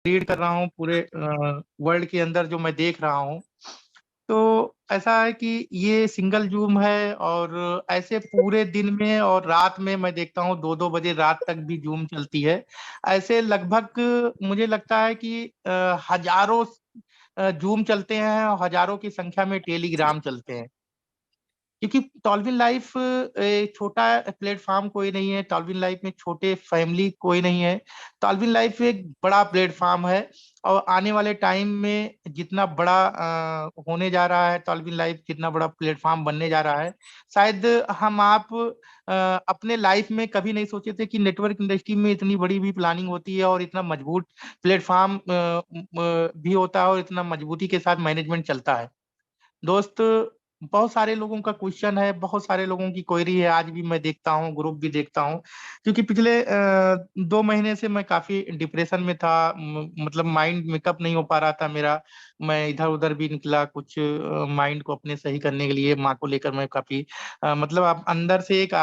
Read कर रहा हूँ पूरे वर्ल्ड के अंदर जो मैं देख रहा हूँ, तो ऐसा है कि ये सिंगल जूम है और ऐसे पूरे दिन में और रात में मैं देखता हूँ 2-2 बजे रात तक भी जूम चलती है। ऐसे लगभग मुझे लगता है कि हज़ारों जूम चलते हैं और हज़ारों की संख्या में टेलीग्राम चलते हैं। क्योंकि टॉल्विन लाइफ छोटा प्लेटफ़ॉर्म कोई नहीं है, टॉल्विन लाइफ में छोटे फैमिली कोई नहीं है। टॉल्विन लाइफ एक बड़ा प्लेटफ़ॉर्म है और आने वाले टाइम में जितना बड़ा होने जा रहा है टॉल्विन लाइफ जितना बड़ा प्लेटफ़ॉर्म बनने जा रहा है, शायद हम आप अपने लाइफ में कभी नहीं सोचे थे कि नेटवर्क इंडस्ट्री में इतनी बड़ी भी प्लानिंग होती है और इतना मजबूत प्लेटफ़ॉर्म भी होता है और इतना मजबूती के साथ मैनेजमेंट चलता है। दोस्त, बहुत सारे लोगों का क्वेश्चन है, बहुत सारे लोगों की क्वेरी है, आज भी मैं देखता हूँ, ग्रुप भी देखता हूँ। क्योंकि पिछले 2 महीने से मैं काफ़ी डिप्रेशन में था, मतलब माइंड मेकअप नहीं हो पा रहा था मेरा। मैं इधर-उधर भी निकला कुछ माइंड को अपने सही करने के लिए, माँ को लेकर मैं काफ़ी मतलब अब अंदर से एक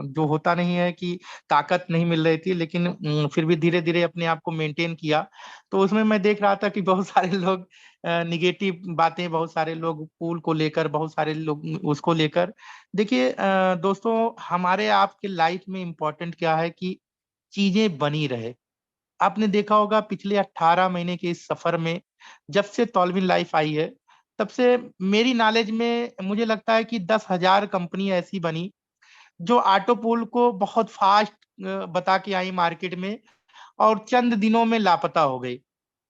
जो होता नहीं है कि ताकत नहीं मिल रही थी, लेकिन फिर भी धीरे-धीरे अपने आप को मेंटेन किया। तो उसमें मैं देख रहा था कि बहुत सारे लोग नेगेटिव बातें बहुत सारे लोग पूल को लेकर, बहुत सारे लोग उसको लेकर। देखिए दोस्तों हमारे आपके लाइफ में इम्पोर्टेंट क्या है कि चीज़ें बनी रहे। आपने देखा होगा पिछले 18 महीने के इस सफ़र में जब से टॉल्विन लाइफ आई है, तब से मेरी नॉलेज में मुझे लगता है कि 10,000 कंपनी ऐसी बनी, जो ऑटो पूल को बहुत फ़ास्ट बता के आई मार्केट में और चंद दिनों में लापता हो गई।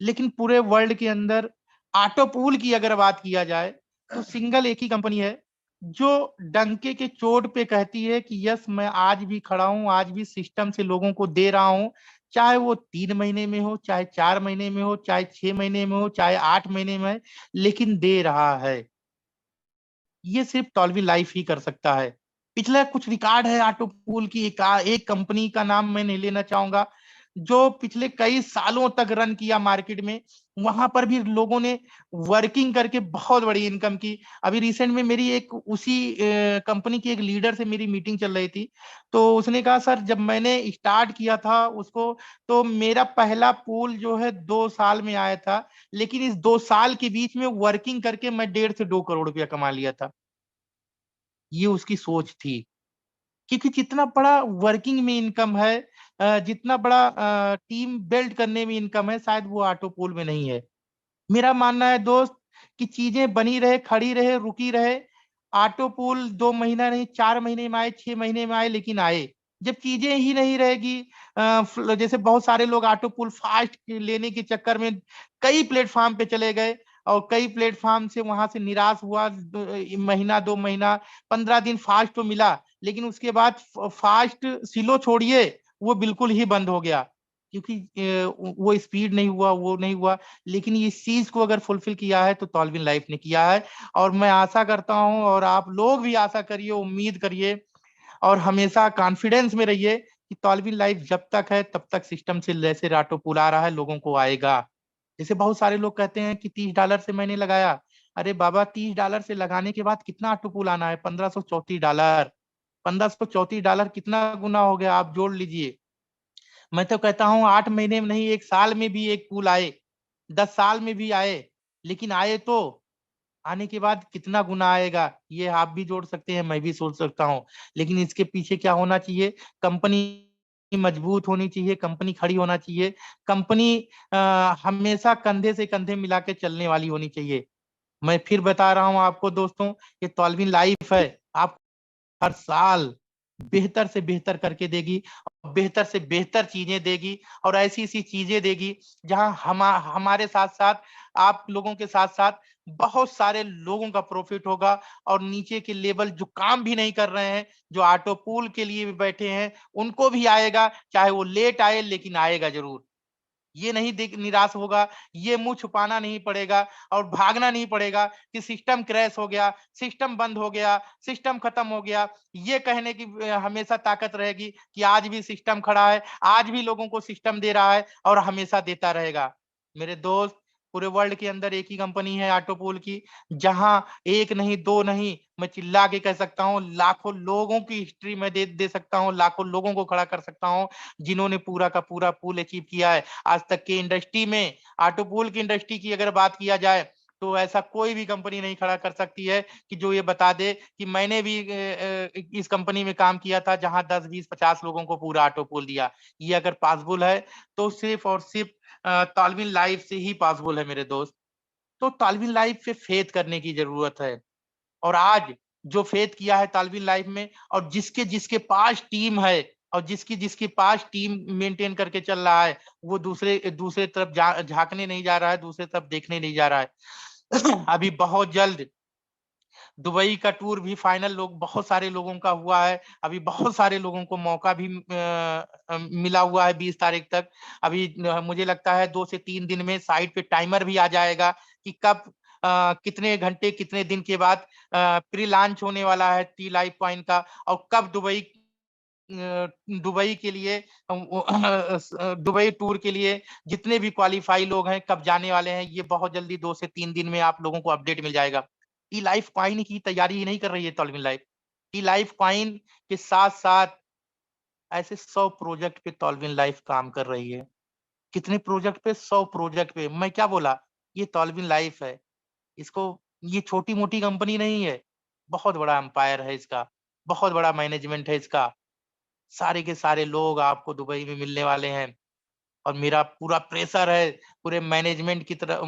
लेकिन पूरे वर्ल्ड के अंदर ऑटो पूल की अगर बात किया जाए, तो सिंगल एक ही कंपनी है, जो डंके के चोट पे कहती है कि यस मैं आज भी खड़ा हूँ, आज भी सिस्टम से लोगों को दे रहा हूँ, चाहे वो 3 महीने में हो, चाहे 4 महीने में हो, चाहे 6 महीने में हो, चाहे 8 महीने में, लेकिन दे रहा है। ये सिर्फ़ टॉल्विन लाइफ़ ही कर सकता है। पिछला कुछ रिकॉर्ड है ऑटो पूल की एक कंपनी का नाम मैं नहीं लेना चाहूँगा, जो पिछले कई सालों तक रन किया मार्केट में। वहाँ पर भी लोगों ने वर्किंग करके बहुत बड़ी इनकम की। अभी रिसेंट में मेरी एक उसी कंपनी की एक लीडर से मेरी मीटिंग चल रही थी। तो उसने कहा सर जब मैंने स्टार्ट किया था उसको तो मेरा पहला पूल जो है 2 साल में आया था। लेकिन इस 2 साल के बीच में वर्किंग करके मैं 1.5 से 2 करोड़ रुपया कमा लिया था। ये उसकी सोच थी। क्योंकि जितना बड़ा वर्किंग में इनकम है जितना बड़ा टीम बिल्ड करने में इनकम है, शायद वो ऑटो पूल में नहीं है। मेरा मानना है दोस्त कि चीज़ें बनी रहे, खड़ी रहे, रुकी रहे। ऑटो पूल 2 महीना नहीं 4 महीने में आए, 6 महीने में आए लेकिन आए। जब चीज़ें ही नहीं रहेगी फ़ जैसे बहुत सारे लोग ऑटो पूल फ़ास्ट लेने के चक्कर में कई प्लेटफ़ॉर्म पे चले गए और कई प्लेटफ़ॉर्म से वहाँ से निराश हुआ महीना, 2 महीना, 15 दिन फ़ास्ट तो मिला, लेकिन उसके बाद फ़ास्ट सिलो छोड़िए, वो बिल्कुल ही बंद हो गया। क्योंकि वो स्पीड नहीं हुआ, वो नहीं हुआ। लेकिन इस चीज़ को अगर फुलफ़िल किया है तो टॉल्विन लाइफ़ ने किया है और मैं आशा करता हूँ और आप लोग भी आशा करिए, उम्मीद करिए और हमेशा कॉन्फिडेंस में रहिए कि टॉल्विन लाइफ़ जब तक है तब तक सिस्टम से जैसे राटो पुल आ रहा है लोगों को आएगा। जैसे बहुत सारे लोग कहते हैं कि $30 से मैंने लगाया। अरे बाबा $30 से लगाने के बाद कितना ऑटो पुल आना है $1534 $1534 कितना गुना हो गया आप जोड़ लीजिए। मैं तो कहता हूँ 8 महीने में नहीं 1 साल में भी एक पुल आए, 10 साल में भी आए, लेकिन आए तो, आने के बाद कितना गुना आएगा, ये आप भी जोड़ सकते हैं, मैं भी सोच सकता हूँ। लेकिन इसके पीछे क्या होना चाहिए, कंपनी मजबूत होनी चाहिए, कंपनी खड़ी होना चाहिए, कंपनी हमेशा कंधे से कंधे मिला के चलने वाली होनी चाहिए। मैं फिर बता रहा हूँ आपको दोस्तों, ये टॉल्विन लाइफ है, आप हर साल बेहतर से बेहतर करके देगी, बेहतर से बेहतर चीज़ें देगी और ऐसी-ऐसी चीज़ें देगी, जहाँ हमारे साथ-साथ आप लोगों के साथ-साथ बहुत सारे लोगों का प्रॉफ़िट होगा और नीचे के लेवल जो काम भी नहीं कर रहे हैं, जो ऑटो पूल के लिए भी बैठे हैं, उनको भी आएगा, चाहे वो लेट आए लेकिन आएगा ज़रूर। ये नहीं देख निराश होगा, ये मुँह छुपाना नहीं पड़ेगा और भागना नहीं पड़ेगा कि सिस्टम क्रैश हो गया, सिस्टम बंद हो गया, सिस्टम खत्म हो गया। ये कहने की हमेशा ताकत रहेगी कि आज भी सिस्टम खड़ा है, आज भी लोगों को सिस्टम दे रहा है और हमेशा देता रहेगा। मेरे दोस्त, पूरे वर्ल्ड के अंदर एक ही कंपनी है ऑटोपोल की, जहां एक नहीं दो नहीं, मैं चिल्ला के कह सकता हूँ लाखों लोगों की हिस्ट्री में दे सकता हूँ, लाखों लोगों को खड़ा कर सकता हूँ जिन्होंने पूरा का पूरा पूल अचीव किया है आज तक के इंडस्ट्री में। ऑटोपोल की इंडस्ट्री की अगर बात किया जाए तो ऐसा कोई भी कंपनी नहीं खड़ा कर सकती है कि जो ये बता दे कि मैंने भी इस कंपनी में काम किया था जहां 10 20 50 लोगों को पूरा ऑटोपोल दिया। ये अगर पॉसिबल है तो सिर्फ और सिर्फ तालविन लाइफ से ही पॉसिबल है मेरे दोस्त। तो तालविन लाइफ पे फेथ करने की जरूरत है। और आज जो फेथ किया है तालविन लाइफ में, और जिसके जिसके पास टीम है और जिसकी जिसके पास टीम मेंटेन करके चल रहा है, वो दूसरे दूसरे तरफ झांकने नहीं जा रहा है, दूसरे तरफ देखने नहीं जा रहा है। अभी बहुत जल्द दुबई का टूर भी फाइनल लोग बहुत सारे लोगों का हुआ है। अभी बहुत सारे लोगों को मौका भी मिला हुआ है 20 तारीख तक। अभी मुझे लगता है 2 से 3 दिन में साइट पे टाइमर भी आ जाएगा कि कब कितने घंटे कितने दिन के बाद प्री लॉन्च होने वाला है टी लाइव कॉइन का, और कब दुबई के लिए दुबई टूर के लिए जितने भी क्वालिफाई लोग हैं कब जाने वाले हैं, ये बहुत जल्दी 2 से 3 दिन में आप लोगों को अपडेट मिल जाएगा। टी लाइफ कॉइन की तैयारी ही नहीं कर रही है तालविन लाइफ। टी लाइफ कॉइन के साथ साथ ऐसे 100 प्रोजेक्ट पे तालविन लाइफ काम कर रही है। कितने प्रोजेक्ट पे? 100 प्रोजेक्ट पे। मैं क्या बोला, ये तालविन लाइफ है। इसको, ये छोटी मोटी कंपनी नहीं है, बहुत बड़ा एम्पायर है इसका, बहुत बड़ा मैनेजमेंट है इसका। सारे के सारे लोग आपको दुबई में मिलने वाले हैं, और मेरा पूरा प्रेशर है, पूरे मैनेजमेंट की तरफ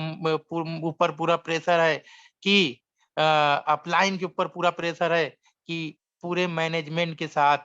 ऊपर पूरा प्रेशर है कि अपलाइन के ऊपर पूरा प्रेशर है कि पूरे मैनेजमेंट के साथ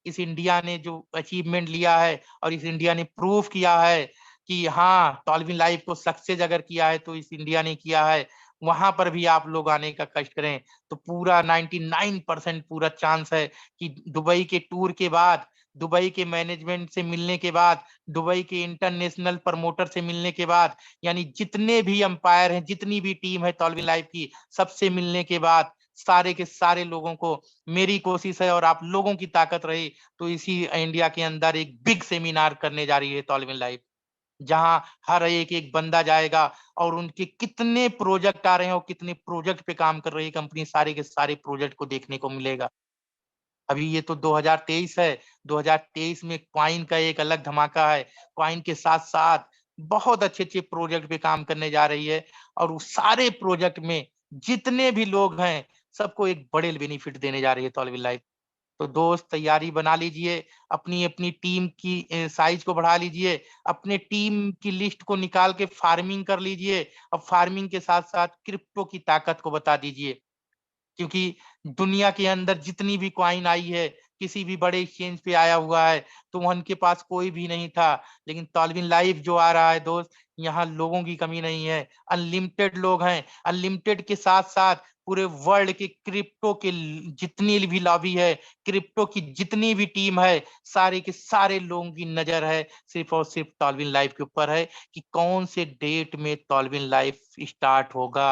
इस इंडिया ने जो अचीवमेंट लिया है और इस इंडिया ने प्रूव किया है कि हाँ तालविन लाइफ को सक्सेस अगर किया है तो इस इंडिया ने किया है, वहां पर भी आप लोग आने का कष्ट करें तो पूरा 99% पूरा चांस है कि दुबई के टूर के बाद, दुबई के मैनेजमेंट से मिलने के बाद, दुबई के इंटरनेशनल प्रमोटर से मिलने के बाद, यानी जितने भी अंपायर हैं, जितनी भी टीम है तालविन लाइफ की, सबसे मिलने के बाद सारे के सारे लोगों को, मेरी कोशिश है और आप लोगों की ताकत रही तो इसी इंडिया के अंदर एक बिग सेमिनार करने जा रही है तालविन लाइफ, जहां हर एक एक बंदा जाएगा और उनके कितने प्रोजेक्ट आ रहे हैं और कितने प्रोजेक्ट पे काम कर रही है कंपनी, सारे के सारे प्रोजेक्ट को देखने को मिलेगा। अभी ये तो 2023 है, 2023 में क्वाइन का एक अलग धमाका है। क्वाइन के साथ साथ बहुत अच्छे अच्छे प्रोजेक्ट पे काम करने जा रही है, और उस सारे प्रोजेक्ट में जितने भी लोग हैं सबको एक बड़े बेनिफिट देने जा रही है तालविन लाइफ। तो दोस्त तैयारी बना लीजिए, अपनी अपनी टीम की साइज को बढ़ा लीजिए, अपने टीम की लिस्ट को निकाल के फार्मिंग कर लीजिए, और फार्मिंग के साथ साथ क्रिप्टो की ताकत को बता दीजिए। क्योंकि दुनिया के अंदर जितनी भी कॉइन आई है, किसी भी बड़े एक्सचेंज पे आया हुआ है तो उनके पास कोई भी नहीं था, लेकिन तालविन लाइफ जो आ रहा है दोस्त, यहाँ लोगों की कमी नहीं है, अनलिमिटेड लोग हैं। अनलिमिटेड के साथ साथ पूरे वर्ल्ड के क्रिप्टो के जितनी भी लॉबी है, क्रिप्टो की जितनी भी टीम है, सारे के सारे लोगों की नजर है सिर्फ और सिर्फ तालविन लाइफ के ऊपर है कि कौन से डेट में तालविन लाइफ स्टार्ट होगा।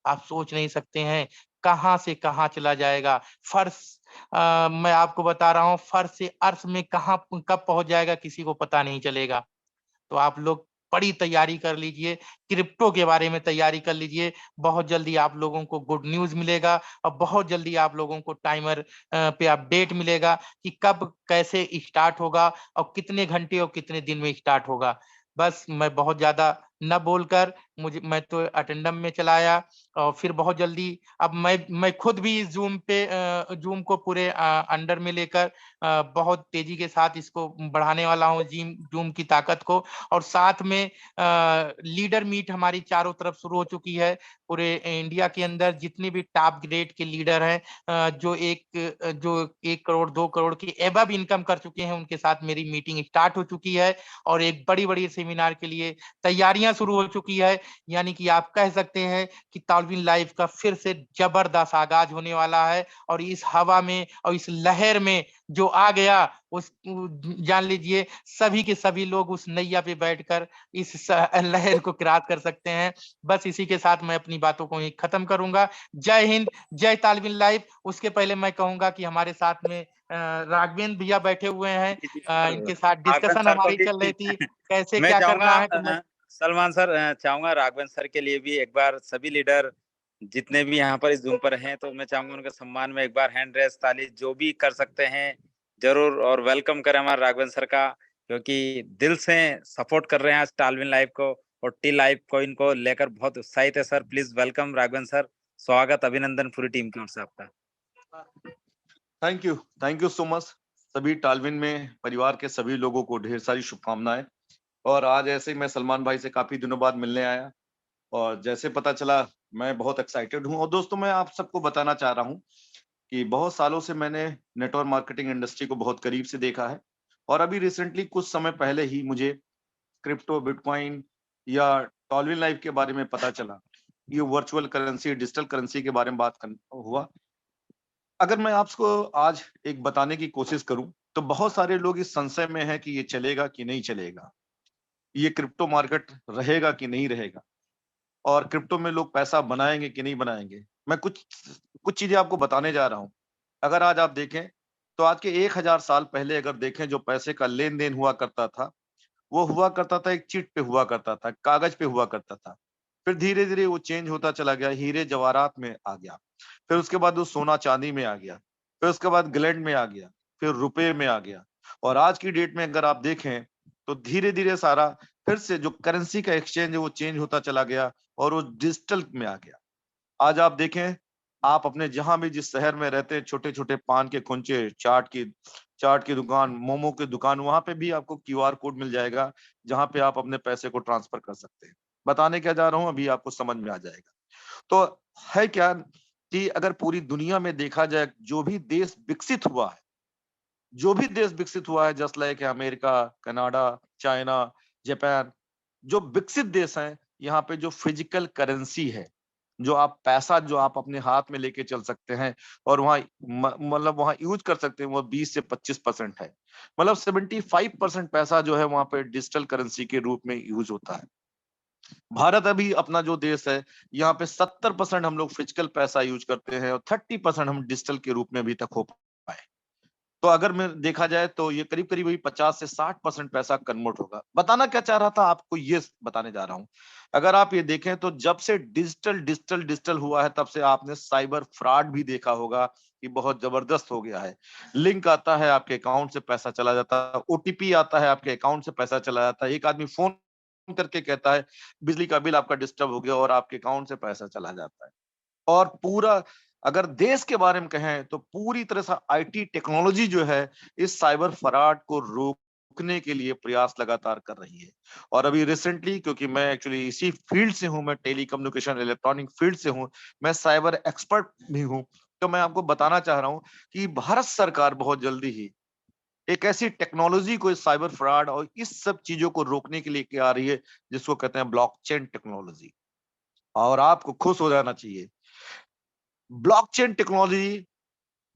आप सोच नहीं सकते हैं कहाँ से कहाँ चला जाएगा। फर्श, मैं आपको बता रहा हूँ, फर्श से अर्श में कहाँ कब पहुंच जाएगा किसी को पता नहीं चलेगा। तो आप लोग बड़ी तैयारी कर लीजिए, क्रिप्टो के बारे में तैयारी कर लीजिए। बहुत जल्दी आप लोगों को गुड न्यूज मिलेगा, और बहुत जल्दी आप लोगों को टाइमर पे अपडेट मिलेगा कि कब कैसे स्टार्ट होगा और कितने घंटे और कितने दिन में स्टार्ट होगा। बस मैं बहुत ज्यादा न बोलकर मैं तो अटेंडम में चला आया, और फिर बहुत जल्दी अब मैं खुद भी जूम को पूरे अंडर में लेकर बहुत तेजी के साथ इसको बढ़ाने वाला हूँ, जूम की ताकत को। और साथ में लीडर मीट हमारी चारों तरफ शुरू हो चुकी है। पूरे इंडिया के अंदर जितने भी टॉप ग्रेड के लीडर हैं, जो 1 करोड़ 2 करोड़ की एबव इनकम कर चुके हैं, उनके साथ मेरी मीटिंग स्टार्ट हो चुकी है, और एक बड़ी बड़ी सेमिनार के लिए तैयारियां शुरू हो चुकी है। यानी कि आप कह सकते हैं कि तालविन लाइफ का फिर से जबरदस्त आगाज होने वाला है, और इस हवा में और इस लहर में जो आ गया उस जान लीजिए सभी के सभी लोग उस नैया पे बैठकर इस लहर को क्रॉस कर सकते हैं। बस इसी के साथ मैं अपनी बातों को ही खत्म करूंगा। जय हिंद, जय तालविन लाइफ। उसके पहले मैं कहूंगा कि हमारे साथ में राघवेंद्र भैया बैठे हुए हैं, जी, जी, इनके साथ आकाश डिस्कशन सर को हमारी भी चल रही थी कैसे मैं क्या चाहूंगा करना है, तो मैं सलमान सर, चाहूंगा राघवेंद्र सर के लिए भी एक बार सभी लीडर जितने भी यहाँ पर इस जूम पर हैं, तो मैं चाहूंगा उनके सम्मान में एक बार हैंड रेस, ताली जो भी कर सकते हैं जरूर, और वेलकम करें हमारे राघवेंद्र सर का, क्योंकि दिल से सपोर्ट कर रहे हैं आज टालविन लाइव को और टी लाइव को, इनको लेकर बहुत उत्साहित है sir. Please welcome Raghavendra sir, स्वागत अभिनंदन पूरी टीम की ओर से आपका। Thank you so much. सभी टालविन में परिवार के सभी लोगों को ढेर सारी शुभकामनाएं। और आज ऐसे ही मैं सलमान भाई से काफी दिनों बाद मिलने आया और जैसे पता चला मैं बहुत एक्साइटेड हूं। और दोस्तों, मैं आप सबको बताना चाह रहा हूं कि बहुत सालों से मैंने नेटवर्क मार्केटिंग इंडस्ट्री को बहुत करीब से देखा है। और अभी रिसेंटली कुछ समय पहले ही मुझे क्रिप्टो, बिटकॉइन या टालविन लाइफ के बारे में पता चला। ये वर्चुअल करेंसी, डिजिटल करेंसी के बारे में हुआ। अगर मैं आपको आज एक बताने की कोशिश करूं तो बहुत सारे लोग इस संशय में हैं कि ये चलेगा कि नहीं चलेगा, ये क्रिप्टो मार्केट रहेगा कि नहीं रहेगा, और क्रिप्टो में लोग पैसा बनाएंगे कि नहीं बनाएंगे। मैं कुछ कुछ चीजें आपको बताने जा रहा हूं। अगर आज आप देखें तो आज के 1000 साल पहले अगर देखें, जो पैसे का लेन देन हुआ करता था वो हुआ करता था एक चिट पे हुआ करता था, कागज पे हुआ करता था। फिर धीरे धीरे वो चेंज होता चला गया, हीरे जवाहरात में आ गया। फिर उसके बाद वो सोना चांदी में आ गया। फिर उसके बाद ग्लैंड में आ गया। फिर रुपए में आ गया। और आज की डेट में अगर आप देखें तो धीरे धीरे सारा फिर से जो करेंसी का एक्सचेंज है वो चेंज होता चला गया और वो डिजिटल में आ गया। आज आप देखें, आप अपने जहां भी जिस शहर में रहते हैं, छोटे छोटे पान के खुंचे, चाट की दुकान, मोमो की दुकान, वहां पे भी आपको क्यूआर कोड मिल जाएगा जहां पे आप अपने पैसे को ट्रांसफर कर सकते हैं। बताने क्या जा रहा हूं अभी आपको समझ में आ जाएगा। तो है क्या कि अगर पूरी दुनिया में देखा जाए, जो भी देश विकसित हुआ है, just like America, Canada, China, Japan, जो विकसित देश हैं, यहाँ पे जो फिजिकल करेंसी है, जो आप पैसा जो आप अपने हाथ में लेके चल सकते हैं और वहाँ मतलब वहाँ यूज कर सकते हैं, वो 20 से 25% है। मतलब 75% पैसा जो है वहाँ पे डिजिटल करेंसी के रूप में यूज होता है। भारत अभी अपना जो देश है, यहाँ पे 70% हम लोग फिजिकल पैसा यूज करते हैं और 30% हम डिजिटल के रूप में अभी तक हो पाए। तो अगर मैं देखा जाए तो ये करीब करीब वही 50 से 60% पैसा कन्वर्ट होगा। बताना क्या चाह रहा था आपको, ये बताने जा रहा हूं। अगर आप ये देखें तो जब से डिजिटल डिजिटल डिजिटल हुआ है, तब से आपने साइबर फ्रॉड भी देखा होगा कि बहुत जबरदस्त हो गया है। लिंक आता है, आपके अकाउंट से पैसा चला जाता है, ओटीपी आता है, आपके अकाउंट से पैसा चला जाता है। एक आदमी फोन करके कहता है बिजली का बिल आपका डिस्टर्ब हो गया और आपके अकाउंट से पैसा चला जाता है। और पूरा अगर देश के बारे में कहें तो पूरी तरह से आईटी टेक्नोलॉजी जो है इस साइबर फ्रॉड को रोकने के लिए प्रयास लगातार कर रही है। और अभी रिसेंटली, क्योंकि मैं एक्चुअली इसी फील्ड से हूं, मैं टेलीकम्युनिकेशन इलेक्ट्रॉनिक फील्ड से हूं, मैं साइबर एक्सपर्ट भी हूं, तो मैं आपको बताना चाह रहा हूं कि भारत सरकार बहुत जल्दी ही एक ऐसी टेक्नोलॉजी को, इस साइबर फ्रॉड और इस सब चीजों को रोकने के लिए क्या आ रही है, जिसको कहते हैं ब्लॉकचेन टेक्नोलॉजी। और आपको खुश हो जाना चाहिए, ब्लॉकचेन टेक्नोलॉजी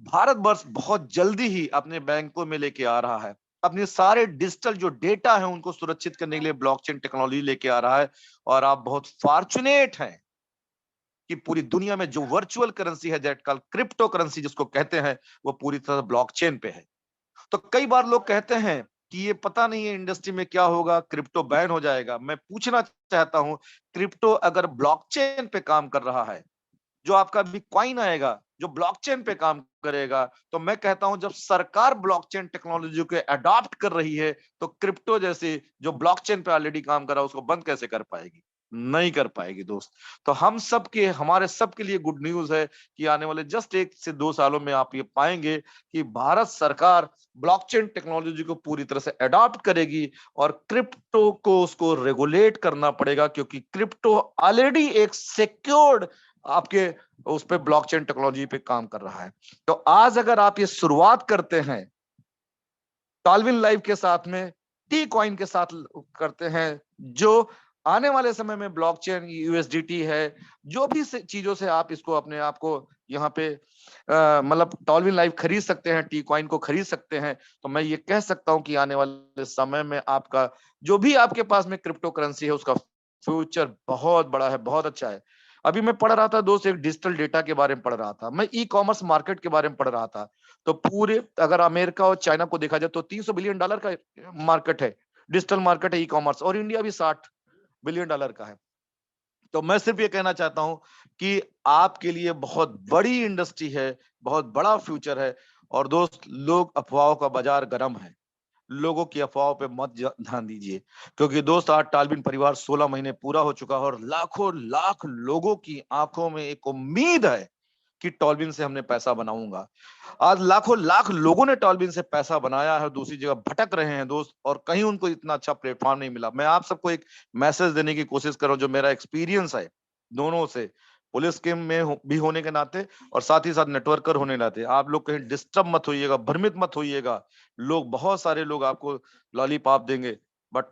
भारत वर्ष बहुत जल्दी ही अपने बैंकों में लेके आ रहा है। अपने सारे डिजिटल जो डेटा है उनको सुरक्षित करने के लिए ब्लॉकचेन टेक्नोलॉजी लेके आ रहा है। और आप बहुत फॉर्चुनेट हैं कि पूरी दुनिया में जो वर्चुअल करेंसी है, दैट कॉल्ड क्रिप्टो करेंसी जिसको कहते हैं, वो पूरी तरह ब्लॉकचेन पे है। तो कई बार लोग कहते हैं कि ये पता नहीं है इंडस्ट्री में क्या होगा, क्रिप्टो बैन हो जाएगा। मैं पूछना चाहता हूं, क्रिप्टो अगर ब्लॉकचेन पे काम कर रहा है, जो आपका भी कॉइन आएगा जो ब्लॉकचेन पे काम करेगा, तो मैं कहता हूं जब सरकार ब्लॉकचेन टेक्नोलॉजी को अडॉप्ट कर रही है, तो क्रिप्टो जैसे जो ब्लॉकचेन पे ऑलरेडी काम कर रहा है उसको बंद कैसे कर पाएगी? नहीं कर पाएगी दोस्त। तो हम सब के, हमारे सब के लिए गुड न्यूज है कि आने वाले जस्ट 1 से 2 सालों में आप ये पाएंगे कि भारत सरकार ब्लॉकचेन टेक्नोलॉजी को पूरी तरह से अडॉप्ट करेगी और क्रिप्टो को उसको रेगुलेट करना पड़ेगा, क्योंकि क्रिप्टो ऑलरेडी एक सिक्योर्ड आपके उस पे ब्लॉकचेन टेक्नोलॉजी पे काम कर रहा है। तो आज अगर आप ये शुरुआत करते हैं टालविन लाइव के साथ में, टी कॉइन के साथ करते हैं, जो आने वाले समय में ब्लॉकचेन, यूएसडीटी है, जो भी चीजों से आप इसको अपने आप को यहाँ पे मतलब टालविन लाइव खरीद सकते हैं, टी कॉइन को खरीद सकते हैं। तो मैं ये कह सकता हूं कि आने वाले समय में आपका जो भी आपके पास में क्रिप्टो करेंसी है उसका फ्यूचर बहुत बड़ा है, बहुत अच्छा है। अभी मैं पढ़ रहा था दोस्त, एक डिजिटल डेटा के बारे में पढ़ रहा था, मैं ई कॉमर्स मार्केट के बारे में पढ़ रहा था। तो पूरे अगर अमेरिका और चाइना को देखा जाए तो $300 बिलियन का मार्केट है, डिजिटल मार्केट है ई कॉमर्स, और इंडिया भी बिलियन डॉलर का है। तो मैं सिर्फ ये कहना चाहता हूं कि आपके लिए बहुत बड़ी इंडस्ट्री है, बहुत बड़ा फ्यूचर है। और दोस्त, लोग अफवाहों का बाजार गर्म है, लोगों की अफवाहों पे मत ध्यान दीजिए, क्योंकि दोस्त आज टालबिन परिवार 16 महीने पूरा हो चुका है और लाखों लाख लोगों की आंखों में एक उम्मीद है कि टॉलबिन से हमने पैसा बनाऊंगा। आज लाखों लाख लोगों ने टॉलबिन से पैसा बनाया है, दूसरी जगह भटक रहे हैं दोस्त, और कहीं उनको इतना अच्छा प्लेटफॉर्म नहीं मिला। मैं आप सबको एक मैसेज देने की कोशिश कर रहा हूं, जो मेरा एक्सपीरियंस है दोनों से, पुलिस के में भी होने के नाते और साथ ही साथ नेटवर्कर होने के नाते। आप लोग कहीं डिस्टर्ब मत होइएगा, भ्रमित मत होइएगा। लोग, बहुत सारे लोग आपको लॉलीपॉप देंगे, बट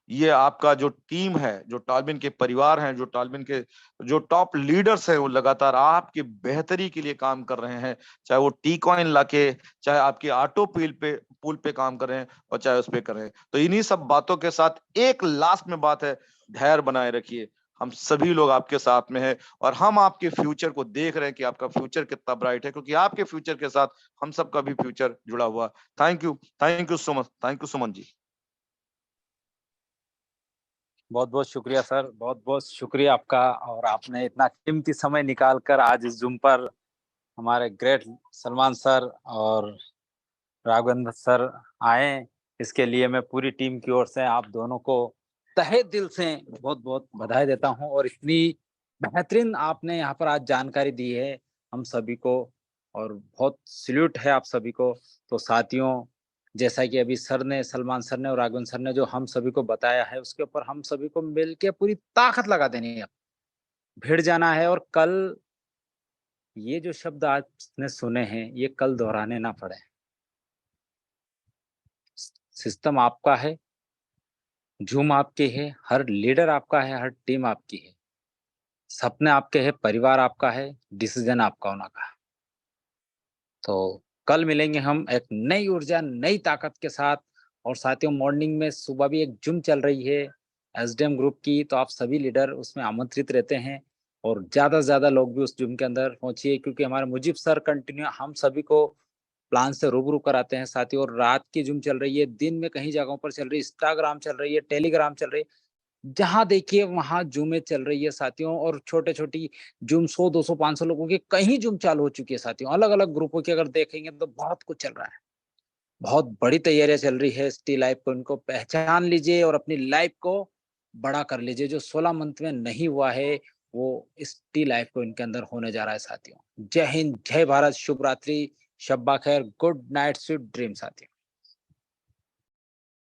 ये आपका जो टीम है, जो टॉलबिन के परिवार हैं, जो टॉलबिन के जो टॉप लीडर्स हैं, वो लगातार आपकी बेहतरी के लिए काम कर रहे हैं। चाहे वो टी कॉइन लाके, चाहे आपके ऑटो पुल पे काम कर रहे हैं, और चाहे उस पे कर रहे हैं। तो इन्हीं सब बातों के साथ एक लास्ट में बात है, धैर्य बनाए रखिए। हम सभी लोग आपके साथ में हैं और हम आपके फ्यूचर को देख रहे हैं कि आपका फ्यूचर कितना ब्राइट है, क्योंकि आपके फ्यूचर के साथ हम सबका भी फ्यूचर जुड़ा हुआ। Thank you so much, thank you Suman ji. बहुत बहुत शुक्रिया सर, बहुत बहुत शुक्रिया आपका। और आपने इतना कीमती समय निकाल कर आज इस जूम पर हमारे ग्रेट सलमान सर और राघवेंद्र सर आए, इसके लिए मैं पूरी टीम की ओर से आप दोनों को तहे दिल से बहुत बहुत बधाई देता हूं। और इतनी बेहतरीन आपने यहाँ पर आज जानकारी दी है हम सभी को, और बहुत सल्यूट है आप सभी को। तो साथियों, जैसा कि अभी सर ने, सलमान सर ने और राघवेंद्र सर ने जो हम सभी को बताया है, उसके ऊपर हम सभी को मिलके पूरी ताकत लगा देनी है, भिड़ जाना है। और कल ये जो शब्द आपने सुने हैं, ये कल दोहराने ना पड़े। सिस्टम आपका है, जूम आपके है, हर लीडर आपका है, हर टीम आपकी है, सपने आपके हैं, परिवार आपका है, डिसीजन आपका होना का। तो कल मिलेंगे हम एक नई ऊर्जा, नई ताकत के साथ। और साथियों, मॉर्निंग में सुबह भी एक जूम चल रही है एसडीएम ग्रुप की, तो आप सभी लीडर उसमें आमंत्रित रहते हैं और ज्यादा से ज्यादा लोग भी उस जूम के अंदर पहुंचिए, क्योंकि हमारे मुजीब सर कंटिन्यू हम सभी को प्लान से रूबरू कराते हैं साथियों। और रात की जूम चल रही है, दिन में कहीं जगहों पर चल रही है, इंस्टाग्राम चल रही है, टेलीग्राम चल रही है, जहां देखिए वहां जूमें चल रही है साथियों। और छोटे छोटी जूम 100 200 500 लोगों की कहीं जूम चालू हो चुकी है साथियों। अलग अलग ग्रुपों की अगर देखेंगे तो बहुत कुछ चल रहा है, बहुत बड़ी तैयारियां चल रही है टी लाइफ को। इनको पहचान लीजिए और अपनी लाइफ को बड़ा कर लीजिए। जो 16 मंथ में नहीं हुआ है, वो इस टी लाइफ को इनके अंदर होने जा रहा है साथियों। जय हिंद, जय भारत, शुभ रात्रि, शब्बा खैर, गुड नाइट, स्वीट ड्रीम साथियों।